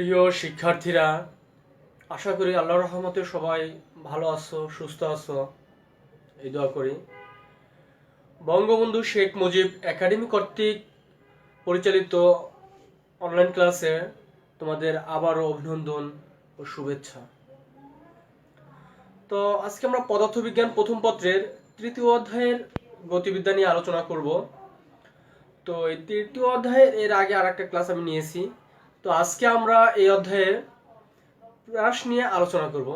প্রিয় শিক্ষার্থীরা, আশা করি আল্লাহর রহমতে সবাই ভালো আছো, সুস্থ আছো, এই দোয়া করি। বঙ্গবন্ধু শেখ মুজিব একাডেমি কর্তৃক পরিচালিত অনলাইন ক্লাসে তোমাদের আবারও অভিনন্দন ও শুভেচ্ছা। তো আজকে আমরা পদার্থবিজ্ঞান প্রথম পত্রের তৃতীয় অধ্যায়ের গতিবিদ্যা নিয়ে আলোচনা করব। তো এই তৃতীয় অধ্যায়ের এর আগে আর একটা ক্লাস আমি নিয়েছি। তো আজকে আমরা এই অধ্যায়ে প্রাস নিয়ে আলোচনা করব।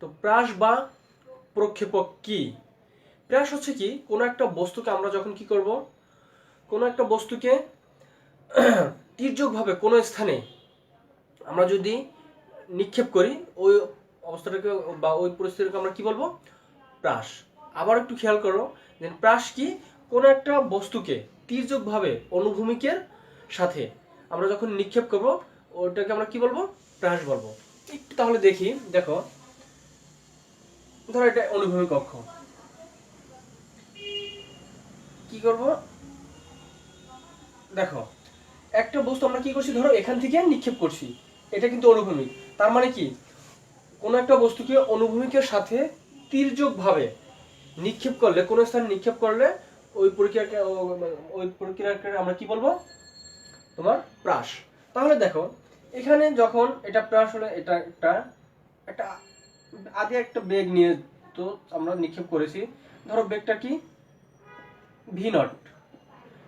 তো প্রাস বা প্রক্ষেপক কি? প্রাস হচ্ছে কি, কোনো একটা বস্তুকে আমরা যখন কি করব, কোনো একটা বস্তুকে তির্যকভাবে কোনো স্থানে আমরা যদি নিক্ষেপ করি, ওই অবস্থাটাকে বা ওই পরিস্থিতিকে আমরা কি বলবো? প্রাস। আবার একটু খেয়াল করো যে প্রাস কি, কোনো একটা বস্তুকে তির্যকভাবে অনুভূমিকের সাথে আমরা যখন নিক্ষেপ করব, ওটাকে আমরা কি বলবো? প্রাস বলবো। একটু তাহলে দেখো, ধরো এটা অনুভূমিক অক্ষ। কি করব? দেখো, একটা বস্তু আমরা কি করছি, ধরো এখান থেকে নিক্ষেপ করছি, এটা কিন্তু অনুভূমিক। তার মানে কি, কোন একটা বস্তুকে অনুভূমিকের সাথে তির্যকভাবে নিক্ষেপ করলে, কোন স্থানে নিক্ষেপ করলে ওই প্রক্রিয়াকে আমরা কি বলবো? তোমার প্রাস। তাহলে দেখো, এখানে যখন এটা প্রাস হলে, এটা একটা আগে একটা বেগ নিয়ে তো আমরা নিক্ষেপ করেছি। ধরো বেগটা কি? V naught.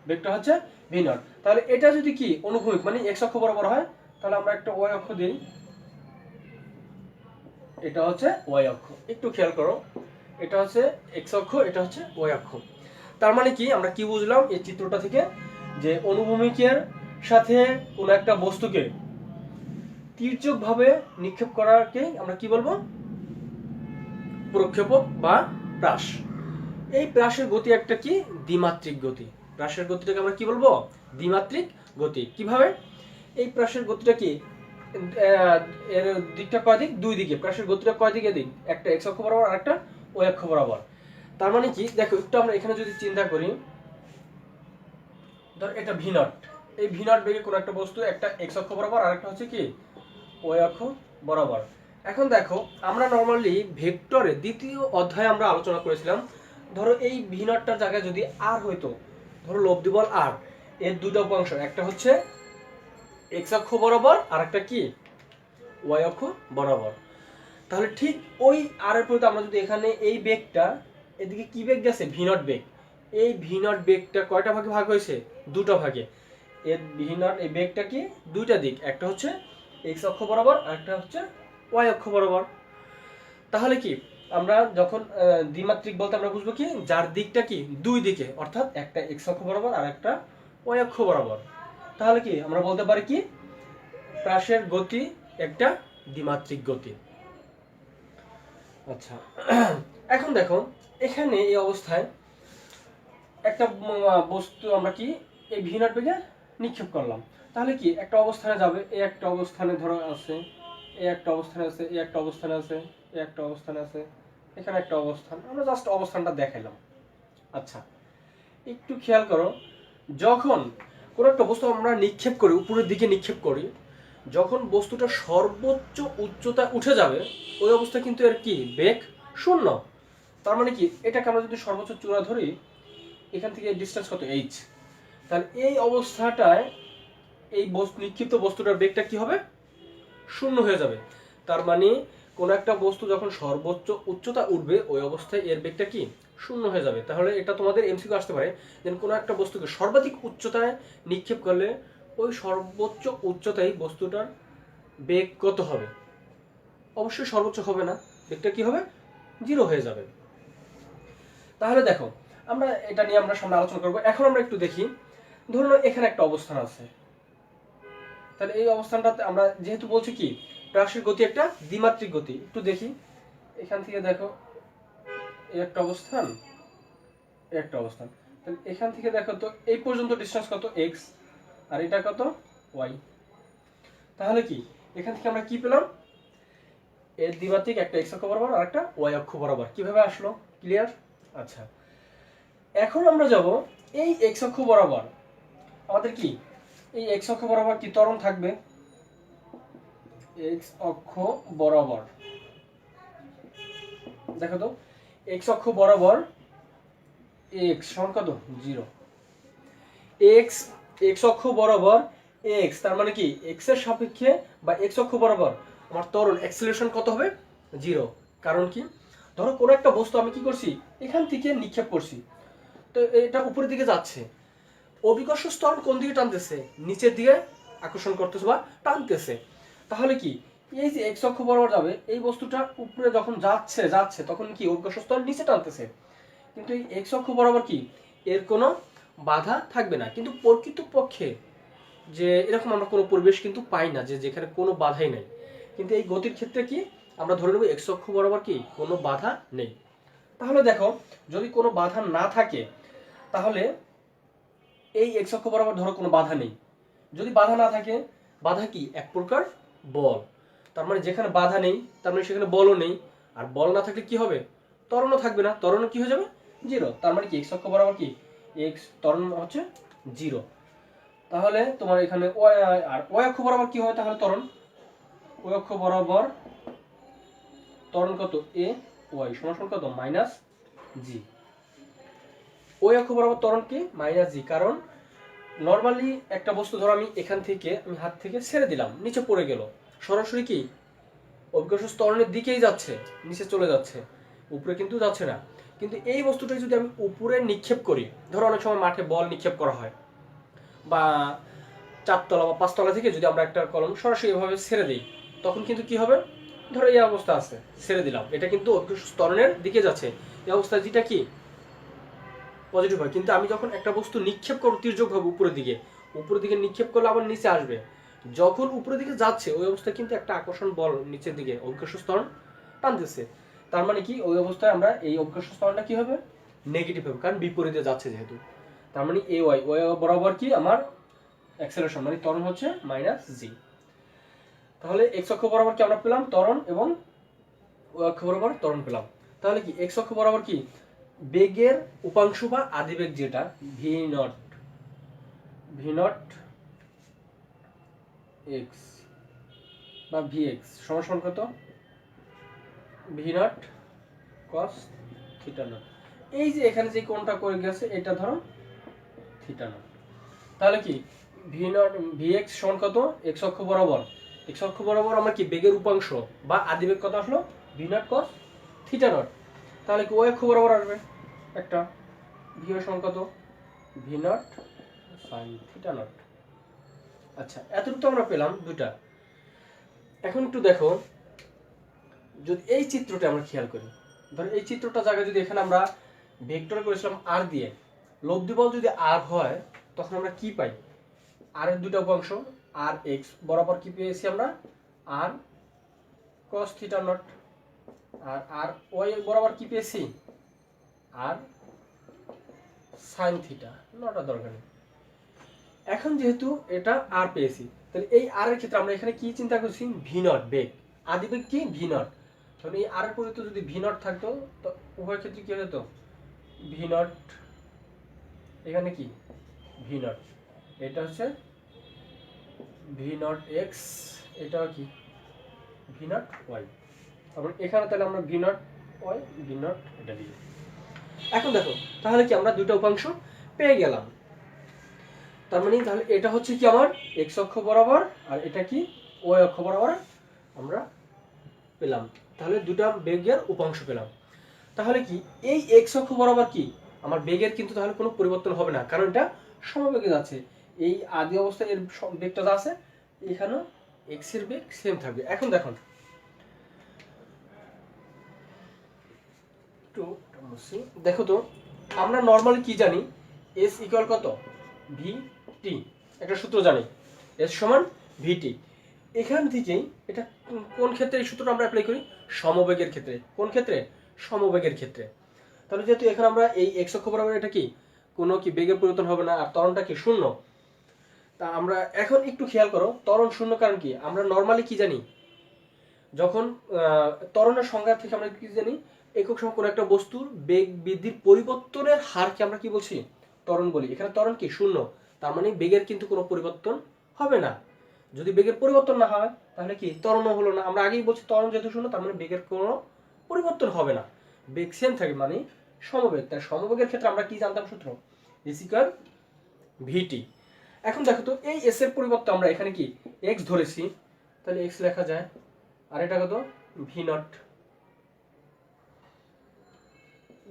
বেগটা হচ্ছে ভি নট। তাহলে এটা যদি কি অনুভূমিক, মানে এক্স অক্ষ বরাবর হয়, তাহলে আমরা একটা ওয়াই অক্ষ দিই। এটা হচ্ছে ওয়াই অক্ষ। একটু খেয়াল করো, এটা হচ্ছে এক্স অক্ষ, এটা হচ্ছে ওয়াই অক্ষ। তার মানে কি, আমরা কি বুঝলাম এই চিত্রটা থেকে? যে অনুভূমিকের সাথে কোনো একটা বস্তুকে তির্যকভাবে নিক্ষেপ করাকে আমরা কি বলবো? প্রক্ষেপক বা প্রাস। এই প্রাসের গতি একটা কি? দ্বিমাত্রিক গতি। প্রাসের গতিটাকে আমরা কি বলবো? দ্বিমাত্রিক গতি। কিভাবে? এই প্রাসের গতিটা কি, এর দিকটা কয় দিক? দুই দিকে। প্রাসের গতিটা কয় দিকে দিক? একটা এক্স অক্ষ বরাবর আর একটা ওয়াই অক্ষ বরাবর। তার মানে কি, দেখো একটু আমরা এখানে যদি চিন্তা করি, ধর এটা ভি নট। এই ভি নট বেগে কোনো একটা বস্তু একটা এক্স অক্ষ বরাবর আর একটা হচ্ছে কি ওয়াই অক্ষ বরাবর। এখন দেখো, আমরা নরমালি ভেক্টরে দ্বিতীয় অধ্যায়ে আমরা আলোচনা করেছিলাম, ধরো এই ভি নটটার জায়গায় যদি আর হইতো, ধরো লব্ধি বল আর, এর দুটো উপাংশ, একটা হচ্ছে এক্স অক্ষ বরাবর আর একটা কি ওয়াই অক্ষ বরাবর। তাহলে ঠিক ওই আর এর পরিবর্তে আমরা যদি এখানে এই বেগটা, এদিকে কি বেগ গেছে? ভি নট বেগ। এই ভি নট বেগটা কয়টা ভাগে ভাগ হয়েছে? দুটো ভাগে। এর ভি নট এই বেগটা কি দুইটা দিক, একটা হচ্ছে এক্স অক্ষ বরাবর আর একটা হচ্ছে ওয়াই অক্ষ বরাবর। তাহলে কি, আমরা যখন দ্বিমাত্রিক বলতে আমরা বুঝবো কি, যার দিকটা কি দুই দিকে, অর্থাৎ একটা এক্স অক্ষ বরাবর আর একটা ওয়াই অক্ষ বরাবর। তাহলে কি আমরা বলতে পারি কি, প্রাসের গতি একটা দ্বিমাত্রিক গতি। আচ্ছা, এখন দেখো এখানে এই অবস্থায় একটা বস্তু আমরা কি এই ভি নট বেগে নিক্ষেপ করলাম। তাহলে কি একটা অবস্থানে যাবে, এই একটা অবস্থানে ধরো আছে, এই একটা অবস্থানে আছে, এই একটা অবস্থানে আছে, এই একটা অবস্থানে আছে, এখানে একটা অবস্থান, আমরা জাস্ট অবস্থানটা দেখাইলাম। আচ্ছা, একটু খেয়াল করো, যখন কোনো একটা বস্তু আমরা নিক্ষেপ করি, উপরের দিকে নিক্ষেপ করি, যখন বস্তুটা সর্বোচ্চ উচ্চতায় উঠে যাবে, ওই অবস্থায় কিন্তু এর কি বেগ শূন্য। তার মানে কি, এটাকে আমরা যদি সর্বোচ্চ চূড়া ধরি, এখান থেকে ডিসটেন্স কত? এইচ। তাহলে এই অবস্থাটায় এই নিক্ষিপ্ত বস্তুটার বেগটা কি হবে? শূন্য হয়ে যাবে। তার মানে কোন একটা বস্তু যখন সর্বোচ্চ উচ্চতা উঠবে, ওই অবস্থায় এর বেগটা কি শূন্য হয়ে যাবে। তাহলে এটা তোমাদের এমসিকিউ আসতে পারে যে কোনো একটা বস্তুকে সর্বাধিক উচ্চতায় নিক্ষেপ করলে ওই সর্বোচ্চ উচ্চতায় বস্তুটার বেগ কত হবে? অবশ্যই সর্বোচ্চ হবে না, বেগটা কি হবে? জিরো হয়ে যাবে। তাহলে দেখো, আমরা এটা নিয়ে আমরা সামনে আলোচনা করব। এখন আমরা একটু দেখি, ধরুন এখানে একটা অবস্থান আছে। তাহলে এই অবস্থানটাতে আমরা যেহেতু বলছি কি প্রাসের গতি একটা দ্বিমাত্রিক গতি, একটু দেখি এখান থেকে দেখো, এই একটা অবস্থান, এই একটা অবস্থান। তাহলে এখান থেকে দেখো তো এই পর্যন্ত ডিসটেন্স কত? এক্স, আর এটা কত? ওয়াই। তাহলে কি এখান থেকে আমরা কি পেলাম? এর দ্বিমাত্রিক একটা এক্স অক্ষ বরাবর আর একটা ওয়াই অক্ষ বরাবর। কিভাবে আসলো? ক্লিয়ার? আচ্ছা, এখন আমরা যাব এই এক্স অক্ষ বরাবর। আমাদের কি এই এক্স অক্ষ বরাবর কি ত্বরণ থাকবে? এক্স অক্ষ বরাবর, দেখো তো এক্স অক্ষ বরাবর এক্স সমান কত 0, এক্স এক্স অক্ষ বরাবর এক্স, তার মানে কি এক্স এর সাপেক্ষে বা এক্স অক্ষ বরাবর আমার ত্বরণ অ্যাক্সিলারেশন কত হবে 0। কারণ কি, ধরো কোনো একটা বস্তু আমি কি করছি এখান থেকে নিক্ষেপ করছি, তো এটা উপরের দিকে যাচ্ছে, অভিকর্ষ ত্বরণ কোন দিকে টানতেছে, নিচের দিকে আকর্ষণ করতেছে বা টানতেছে। তাহলে কি এই যে এক্স অক্ষ বরাবর যাবে এই বস্তুটা উপরে যখন যাচ্ছে যাচ্ছে তখন কি অভিকর্ষ ত্বরণ নিচে টানতেছে, কিন্তু এই এক্স অক্ষ বরাবর কি এর কোনো বাধা থাকবে না। কিন্তু প্রকৃতপক্ষে যে এরকম আমরা কোনো পরিবেশ কিন্তু পাই না যে যেখানে কোনো বাধাই নেই, কিন্তু এই গতির ক্ষেত্রে কি আমরা ধরে নেব এক্স অক্ষ বরাবর কি কোনো বাধা নেই। তাহলে দেখো যদি কোনো বাধা না থাকে তাহলে এই এক্স অক্ষ বরাবর ধরো কোনো বাধা নেই, যদি বাধা না থাকে, বাধা কি এক প্রকার বল, তার মানে যেখানে বাধা নেই তার মানে সেখানে বলও নেই, আর বল না থাকলে কি হবে ত্বরণও থাকবে না, ত্বরণ কি হয়ে যাবে 0, তার মানে কি এক্স অক্ষ বরাবর কি এক্স ত্বরণ হচ্ছে 0। তাহলে তোমার এখানে আর ওয়াই অক্ষ বরাবর কি হয় তাহলে ত্বরণ, ওয়াই অক্ষ বরাবর ত্বরণ কত এ ওয়াই সমান কত মাইনাস জি, ওই অক্ষ বরাবর ত্বরণ কি মাইনাস জি। কারণ নর্মালি একটা বস্তু ধরো আমি এখান থেকে আমি হাত থেকে ছেড়ে দিলাম, নিচে পড়ে গেল, সরাসরি কি অভিকর্ষ ত্বরণের দিকেই যাচ্ছে, নিচে চলে যাচ্ছে, উপরে কিন্তু যাচ্ছে না। কিন্তু এই বস্তুটাই যদি আমি উপরে নিক্ষেপ করি, ধরো অনেক সময় মাঠে বল নিক্ষেপ করা হয়, বা 4 তলা বা 5 তলা থেকে যদি আমরা একটা কলম সরাসরি এভাবে ছেড়ে দিই, তখন কিন্তু কি হবে, ধরো এই অবস্থা আছে, ছেড়ে দিলাম, এটা কিন্তু অভিকর্ষ ত্বরণের দিকে যাচ্ছে, এই অবস্থা যেটা কি পজিটিভ হয়। কিন্তু আমি যখন একটা বস্তু নিক্ষেপ করব তির্যকভাবে উপরের দিকে নিক্ষেপ করলে আবার নিচে আসবে, যখন উপরের দিকে যাচ্ছে ওই অবস্থায় কিন্তু একটা আকর্ষণ বল নিচের দিকে অভিকর্ষ ত্বরণ টানতেছে, তার মানে কি ওই অবস্থায় আমরা এই অভিকর্ষ ত্বরণটা কি হবে নেগেটিভ হবে, কারণ বিপরীতে যাচ্ছে যেহেতু। তার মানে এ ওয়াই বরাবর কি আমার অ্যাক্সেলারেশন মানে ত্বরণ হচ্ছে মাইনাস জি। তাহলে এক্স অক্ষ বরাবর কি আমরা পেলাম ত্বরণ এবং ওয়াই অক্ষ বরাবর ত্বরণ পেলাম। তাহলে কি এক্স অক্ষ বরাবর কি বেগের উপাংশ বা আদিবেগ যেটা ভি নট এক্স বা ভি এক্স সমান কত v naught cos theta not, এই যে এখানে যে কোণটা করে গেছে এটা ধরো থিটা নট। তাহলে কি ভি নট ভি এক্স সমান কত এক্স অক্ষ বরাবর আমরা কি বেগের উপাংশ বা আদিবেগ কত আসলো V naught cos theta not. তাহলে কি ওয়াই অক্ষ বরাবর আসবে একটা ভি সমান কত v naught sine theta not. আচ্ছা এতটুকু আমরা পেলাম দুটা। এখন একটু দেখো যদি এই চিত্রটা আমরা খেয়াল করি, ধরো এই চিত্রটা জায়গায় যদি এখানে আমরা ভেক্টর করেছিলাম আর দিয়ে, লব্ধি বল যদি আর হয় তখন আমরা কি পাই, আর এর দুটো উপাংশ আর এক্স বরাবর কি পেয়েছি আমরা আর cos থিটা নট, আর আর ওয়াই বরাবর কি পেয়েছি আর sin থিটা নটা দরকার নেই। এখন যেহেতু এটা আর পেয়েছি তাহলে এই আর এর ক্ষেত্রে আমরা এখানে কি চিন্তা করছি ভি নট বেগ, আদিবেগ কি ভি নট, তাহলে এই আর এর পরিবর্তে যদি ভি নট থাকতো তো উভয় ক্ষেত্রে কি হয়ে যেত ভি নট, এখানে কি ভি নট, এটা হচ্ছে ভি নট এক্স, এটাও কি ভি নট ওয়াই, তারপর এখানে তাহলে আমরা v naught y v naught এটা দিই। এখন দেখো তাহলে কি আমরা দুটো উপাংশ পেয়ে গেলাম, তার মানে তাহলে এটা হচ্ছে কি আমার এক্স অক্ষ বরাবর আর এটা কি ওয়াই অক্ষ বরাবর আমরা পেলাম, তাহলে দুটো বেগের উপাংশ পেলাম। তাহলে কি এই এক্স অক্ষ বরাবর কি আমার বেগের কিন্তু তাহলে কোনো পরিবর্তন হবে না, কারণ এটা সমবেগে যাচ্ছে, এই আদি অবস্থায় এর বেগটা যা আছে এখানেও এক্স এর বেগ সেম থাকবে। এখন দেখুন দেখো তো আমরা নর্মালি কি জানি এস ইকুয়াল কত ভি টি, একটা সূত্র জানি এস সমান ভি টি। এখান থেকেই এটা কোন ক্ষেত্রে এই সূত্রটা আমরা অ্যাপ্লাই করি সমবেগের ক্ষেত্রে, কোন ক্ষেত্রে সমবেগের ক্ষেত্রে। তাহলে যেহেতু এখানে আমরা এই এক্স অক্ষ বরাবর এটা কি কোনো কি বেগের পরিবর্তন হবে না আর ত্বরণটা কি শূন্য, তা আমরা এখন একটু খেয়াল করো ত্বরণ শূন্য কারণ কি আমরা নর্মালি কি জানি যখন ত্বরণের সংজ্ঞা থেকে আমরা কি জানি একক সময় কোনো একটা বস্তুর বেগ বৃদ্ধির পরিবর্তনের হারকে আমরা কি বলছি ত্বরণ বলি। এখানে ত্বরণ কি শূন্য, তার মানে বেগের কিন্তু কোনো পরিবর্তন হবে না। যদি বেগের পরিবর্তন না হয় তাহলে কি ত্বরণও হলো না। আমরা আগেই বলছি ত্বরণ যেহেতু শূন্য তার মানে বেগের কোনো পরিবর্তন হবে না, বেগ সেম থাকে মানে সমবেগ। তাই সমবেগের ক্ষেত্রে আমরা কি জানতাম সূত্র, এস ইকুয়াল ভিটি। এখন দেখো তো এই এস এর পরিবর্তে আমরা এখানে কি এক্স ধরেছি, তাহলে এক্স লেখা যায়, আর এটা কত v not,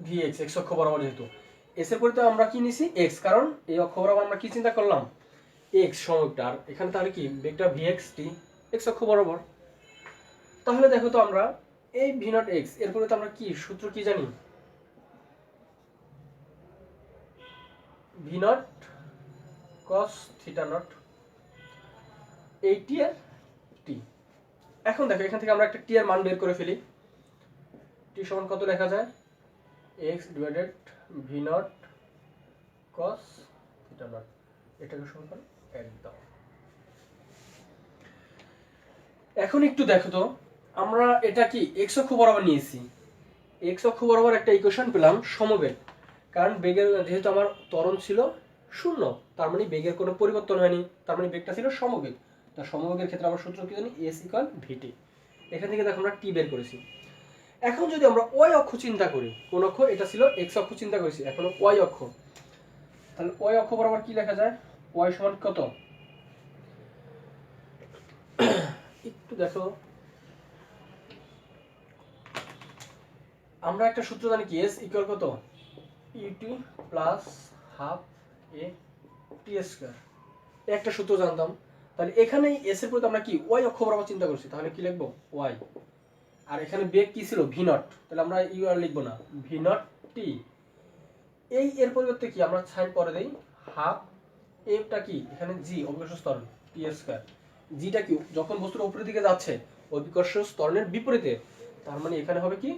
V x, x অক্ষ বরাবর যেহেতু এস এর পরিবর্তে আমরা কি নিছি এক্স, কারণ এই অক্ষ বরাবর আমরা কি চিন্তা করলাম এক্স সমবেগটা, আর এখানে তাহলে কি বেগটা ভি এক্স টি এক্স অক্ষ বরাবর। তাহলে দেখো তো আমরা এই ভি নট এক্স এর পরিবর্তে আমরা কি সূত্র কি জানি, V naught cos theta not এই টি এর টি। এখন দেখো এখান থেকে আমরা একটা টি এর মান বের করে ফেলি, টি সমান কত লেখা যায় x divided V naught cos theta not, এটাকে সমান একদম। এখন একটু দেখো তো আমরা এটা কি এক্স অক্ষ বরাবর নিয়েছি, এক্স অক্ষ বরাবর একটা ইকুয়েশন পেলাম সমবেগ, কারণ বেগের যেহেতু আমার ত্বরণ ছিল শূন্য তার মানে বেগের কোনো পরিবর্তন হয়নি, তার মানে বেগটা ছিল সমবেগ। তার সমবেগের ক্ষেত্রে আমরা সূত্র কি জানি এস ইকুয়াল ভিটি। এখান থেকে দেখো আমরা টি বের করেছি। এখন যদি আমরা ওয়াই অক্ষ চিন্তা করি, কোন অক্ষ, এটা ছিল এক্স অক্ষ চিন্তা করেছি, এখন ওয়াই অক্ষ, তাহলে ওয়াই অক্ষ বরাবর কি লেখা যায়, ওয়াই সমান কত, একটু দেখো আমরা একটা সূত্র জানি কি এস ইকুয়াল কত ইউটি প্লাস হাফ এ টি স্কয়ার, একটা সূত্র জানতাম। তাহলে এখানে এস এর পরিবর্তে আমরা কি ওয়াই অক্ষ বরাবর চিন্তা করছি, তাহলে কি লিখবো ওয়াই, আর এখানে বেগ কি ছিল ভি নট, তাহলে আমরা ইউ আর লিখবো না, ভি নট টি। এই এর পরিবর্তে কি আমরা সাইন পরে দেই হাফ, এফটা কি এখানে জি অভিকর্ষ ত্বরণ টি স্কয়ার, জিটা কি যখন বস্তুর উপরের দিকে যাচ্ছে অভিকর্ষ ত্বরণের বিপরীতে, তার মানে এখানে হবে কি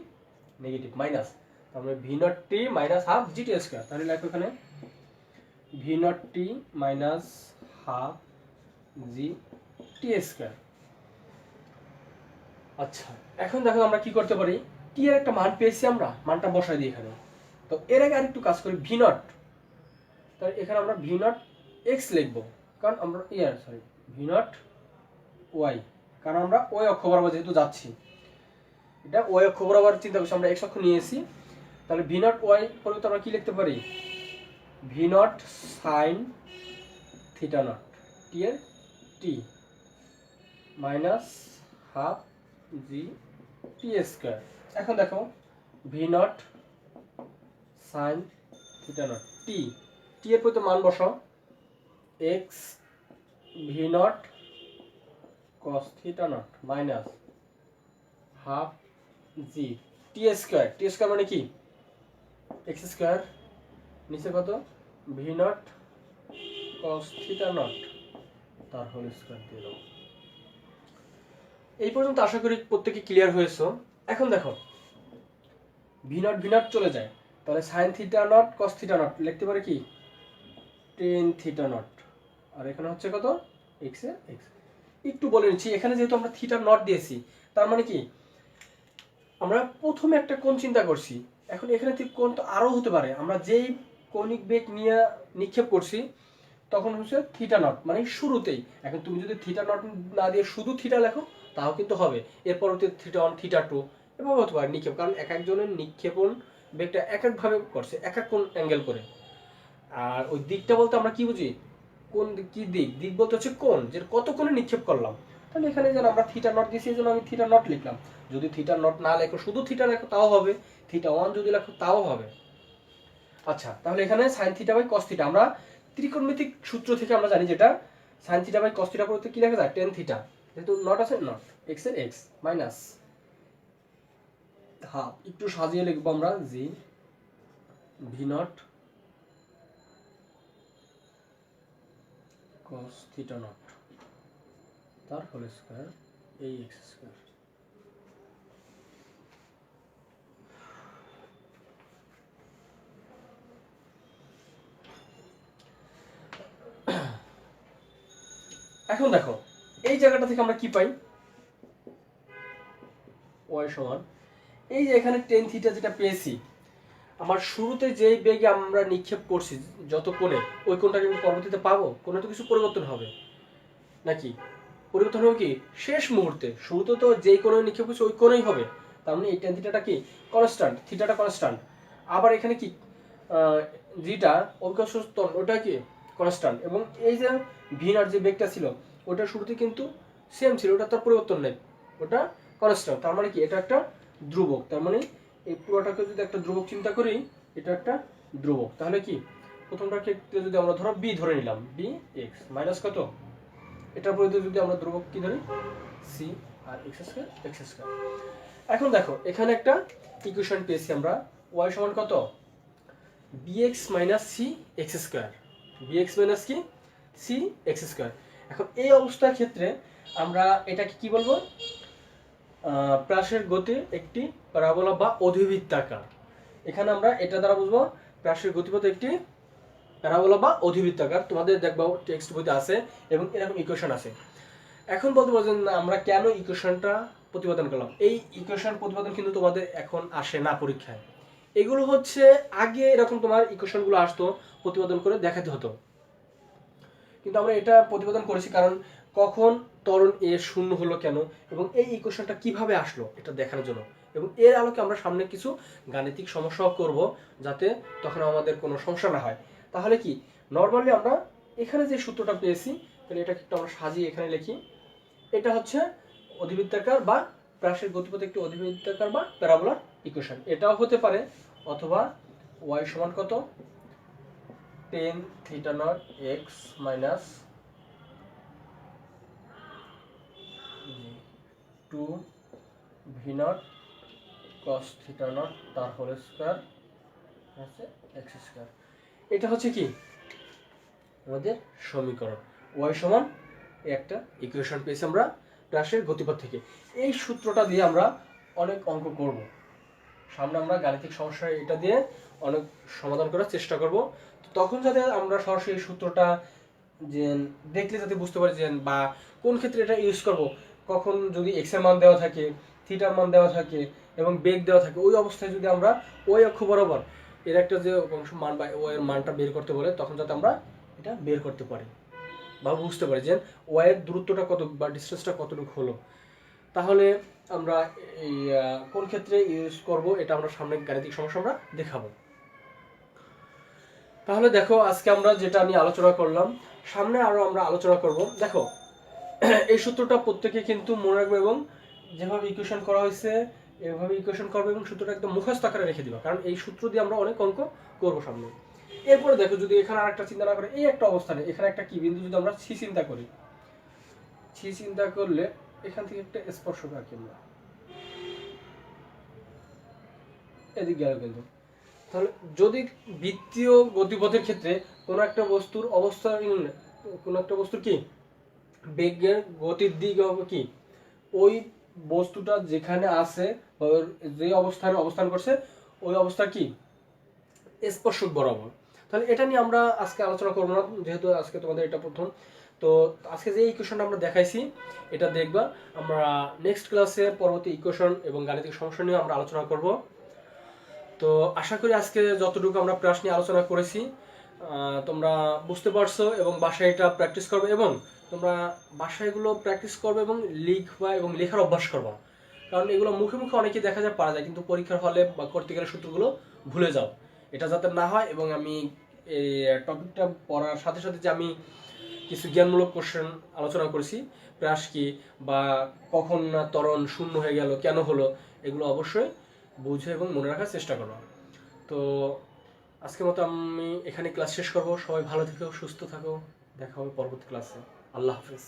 নেগেটিভ মাইনাস, তার মানে ভি নট টি minus half g t square. তাহলে লেখো এখানে ভি নট টি minus half g t square. আচ্ছা এখন দেখো আমরা কি করতে পারি, টি এর একটা মান পেয়েছি, আমরা মানটা বসাই দিই এখানে। তো এর আগে আরেকটু কাজ করি, ভি নট, তাহলে এখানে আমরা ভি নট এক্স লিখবো, কারণ আমরা ভি নট ওয়াই, কারণ আমরা ওয়াই অক্ষ বরাবর যেহেতু যাচ্ছি, এটা ওয়াই অক্ষ বরাবর চিন্তা করছি, আমরা এক্স অক্ষ নিয়েছি, তাহলে ভি নট ওয়াই পরিবর্তে আমরা কি লিখতে পারি v naught sine theta naught t এর t minus half g t square. এখন দেখো v naught sine theta naught t, t এর পরিবর্তে মান বসাও x v naught cos theta naught minus half g t square, t square মানে কি x square, নিচে কত v naught cos theta naught তার হোল স্কয়ার দিয়ে দাও। এই পর্যন্ত আশা করি প্রত্যেকে ক্লিয়ার হয়েছে। এখন দেখো ভি নট চলে যায়, তাহলে sign theta not cos theta not লিখতে পারে কি টেন থিটা নট, আর এখানে হচ্ছে কত এক্স এর এক্স। একটু বলে নিচ্ছি, এখানে যেহেতু আমরা থিটা নট দিয়েছি তার মানে কি আমরা প্রথমে একটা কোণ চিন্তা করছি, এখন এখানে কোণ তো আরো হতে পারে, আমরা যেই কৌণিক বেগ নিয়ে নিক্ষেপ করছি তখন হচ্ছে থিটা নট মানে শুরুতেই। এখন তুমি যদি থিটা নট না দিয়ে শুধু থিটা লেখো তাও কিন্তু হবে, এর পরবর্তী থিটা ওয়ান থিটা টু এভাবে হতে পারে নিক্ষেপ, কারণ এক একজনের নিক্ষেপণ বেগটা এক একভাবে করছে, এক এক কোণ অ্যাঙ্গেল করে। আর ওই দিকটা বলতে আমরা কি বুঝি, কোন কি দিক, দিক বলতে হচ্ছে কোণ, যে কত কোণে নিক্ষেপ করলাম। তাহলে এখানে যেন আমরা থিটা নট দিয়েছি, এই জন্য আমি থিটা নট লিখলাম। যদি থিটা নট না লেখো শুধু থিটা লেখো তাও হবে, থিটা ওয়ান যদি লেখো তাও হবে। আচ্ছা তাহলে এখানে sine theta by cos theta, আমরা ত্রিকোণমিতিক সূত্র থেকে আমরা জানি যেটা sine theta by cos theta পড়তে কি লেখা যায় টেন থিটা, যেহেতু নট আছে নট এক্স এর এক্স মাইনাস হাফ, একটু সাজিয়ে লিখবো আমরা g v naught cos theta naught তার হোল স্কয়ার এই এক্স স্কয়ার। এখন দেখো এই জায়গাটা থেকে আমরা কি পাই, y সমান এই যে এখানে টেন থিটা যেটা পেয়েছি, আমার শুরুতে যেই বেগে আমরা নিক্ষেপ করছি যত কোণে, ওই কোণটা কিন্তু পরবর্তীতে পাবো, কোনো তো কিছু পরিবর্তন হবে নাকি, পরিবর্তন হবে কি শেষ মুহূর্তে, শুরুতে তো যেই কোনো নিক্ষেপ করছে ওই কোণেই হবে, তার মানে এই ট্যান থিটাটা কি কনস্ট্যান্ট, থিটাটা কনস্ট্যান্ট। আবার এখানে কি যেটা অভিকর্ষ ত্বরণ ওটা কি কনস্ট্যান্ট, এবং এই যে ভি নট যে বেগটা ছিল ওটা শুরুতে কিন্তু সেম ছিল, ওটা তার পরিবর্তন নেই, ওটা কনস্ট্যান্ট। তার মানে কি এটা একটা ধ্রুবক, তার মানে এই পুরোটাকে যদি একটা ধ্রুবক চিন্তা করি এটা একটা ধ্রুবক। তাহলে কি প্রথমটার ক্ষেত্রে যদি আমরা ধরো বি ধরে নিলাম, বি এক্স মাইনাস কত, এটার পরে যদি আমরা ধ্রুবক কি ধরি সি আর এক্স স্কয়ার। এখন দেখো এখানে একটা ইকুয়েশন পেয়েছি আমরা, ওয়াই সমান কত bx minus c x square, bx minus কি সি এক্স স্কয়ার। এখন এই অবস্থার ক্ষেত্রে আমরা এটাকে কি বলবো, প্রাসের গতির একটি প্যারাবোলা বা অধিবৃত্তাকার। এখানে আমরা এটা দ্বারা বুঝবো প্রাসের গতিপথ একটি প্যারাবোলা বা অধিবৃত্তাকার, তোমাদের দেখবো টেক্সট বইতে আছে এবং এরকম ইকুয়েশন আছে। এখন বলতে পারছেন আমরা কেন ইকুয়েশনটা প্রতিপাদন করলাম, এই ইকুয়েশন প্রতিপাদন কিন্তু তোমাদের এখন আসে না পরীক্ষায়, এগুলো হচ্ছে আগে এরকম তোমার ইকুয়েশনগুলো আসতো প্রতিপাদন করে দেখাতে হতো, কিন্তু আমরা এটা প্রতিপাদন করেছি কারণ কখন ত্বরণ এ শূন্য হলো কেন এবং এই ইকুয়েশনটা কিভাবে আসলো এটা দেখানোর জন্য, এবং এর আলোকে আমরা সামনে কিছু গাণিতিক সমস্যাও করব যাতে তখন আমাদের কোনো সমস্যা না হয়। তাহলে কি নর্মালি আমরা এখানে যে সূত্রটা পেয়েছি তাহলে এটাকে একটু আমরা সাজিয়ে এখানে লিখি, এটা হচ্ছে অধিবৃত্তাকার বা প্রাসের গতিপথ একটি অধিবৃত্তাকার বা প্যারাবোলার ইকুয়েশন, এটাও হতে পারে, অথবা y সমান কত tan theta not x minus 2 v not cos theta naught তার হোল স্কয়ার হচ্ছে x স্কয়ার। এটা হচ্ছে কি আমাদের সমীকরণ, y সমান একটা ইকুয়েশন পেয়েছি আমরা প্রাসের গতিপথ থেকে। এই সূত্রটা দিয়ে আমরা অনেক অঙ্ক করব, সামনে আমরা গাণিতিক সমস্যা এটা দিয়ে অনেক সমাধান করার চেষ্টা করব, তখন যাতে আমরা সরাসরি এই সূত্রটা যে দেখলে যাতে বুঝতে পারি যে বা কোন ক্ষেত্রে এটা ইউজ করব, কখন যদি এক্স এর মান দেওয়া থাকে, থিটার মান দেওয়া থাকে এবং বেগ দেওয়া থাকে, ওই অবস্থায় যদি আমরা ওই অক্ষ বরাবর এর একটা যে অংশ মান বা ওই এর মানটা বের করতে বলে তখন যাতে আমরা এটা বের করতে পারি বা বুঝতে পারি যে ওয়াই এর দূরত্বটা কত বা ডিসটেন্সটা কতটুকু হলো, তাহলে আমরা এই কোন ক্ষেত্রে ইউজ করব এটা আমরা সামনে গাণিতিক সমস্যা আমরা দেখাবো। তাহলে দেখো আজকে আমরা যেটা নিয়ে আলোচনা করলাম, সামনে আরো আমরা আলোচনা করব। দেখো এই সূত্রটা প্রত্যেকে কিন্তু মনে রাখবে এবং যেভাবে ইকুয়েশন করা হয়েছে এভাবে ইকুয়েশন করবে এবং সূত্রটা একদম মুখস্থ আকারে রেখে দিবা, কারণ এই সূত্র দিয়ে আমরা অনেক অঙ্ক করব সামনে। এরপরে দেখো যদি এখানে আরেকটা চিন্তা না করে এই একটা অবস্থানে এখানে একটা কি বিন্দু যদি আমরা সি চিন্তা করি, সি চিন্তা করলে এখান থেকে একটা স্পর্শক আঁকি আমরা এদিক গেল কিন্তু, তাহলে যদি বৃত্তীয় গতিপথের ক্ষেত্রে কোনো একটা বস্তুর অবস্থা কোনো একটা বস্তুর কি বেগের গতির দিক হবে কি ওই বস্তুটা যেখানে আছে যে অবস্থানে অবস্থান করছে ওই অবস্থা কি স্পর্শক বরাবর। তাহলে এটা নিয়ে আমরা আজকে আলোচনা করবো না, যেহেতু আজকে তোমাদের এটা প্রথম। তো আজকে যে ইকুয়েশনটা আমরা দেখাইছি এটা দেখবা, আমরা নেক্সট ক্লাসে পরবর্তী ইকুয়েশন এবং গাণিতিক সমস্যা নিয়ে আমরা আলোচনা করব। তো আশা করি আজকে যতটুকু আমরা প্রাস নিয়ে আলোচনা করেছি তোমরা বুঝতে পারছো এবং বাসায় এটা প্র্যাকটিস করবে, এবং তোমরা বাসায় এগুলো প্র্যাকটিস করবে এবং লিখবা এবং লেখার অভ্যাস করবা, কারণ এগুলো মুখে মুখে অনেকেই দেখা যায় পারা যায় কিন্তু পরীক্ষার হলে বা করতে গেলে সূত্রগুলো ভুলে যাও, এটা যাতে না হয়। এবং আমি এই টপিকটা পড়ার সাথে সাথে যে আমি কিছু জ্ঞানমূলক কোশ্চেন আলোচনা করেছি, প্রাস কি বা কখন ত্বরণ শূন্য হয়ে গেল কেন হলো, এগুলো অবশ্যই বুঝে এবং মনে রাখার চেষ্টা করো। তো আজকের মতো আমি এখানে ক্লাস শেষ করব, সবাই ভালো থেকো, সুস্থ থাকো, দেখা হবে পরবর্তী ক্লাসে। আল্লাহ হাফেজ।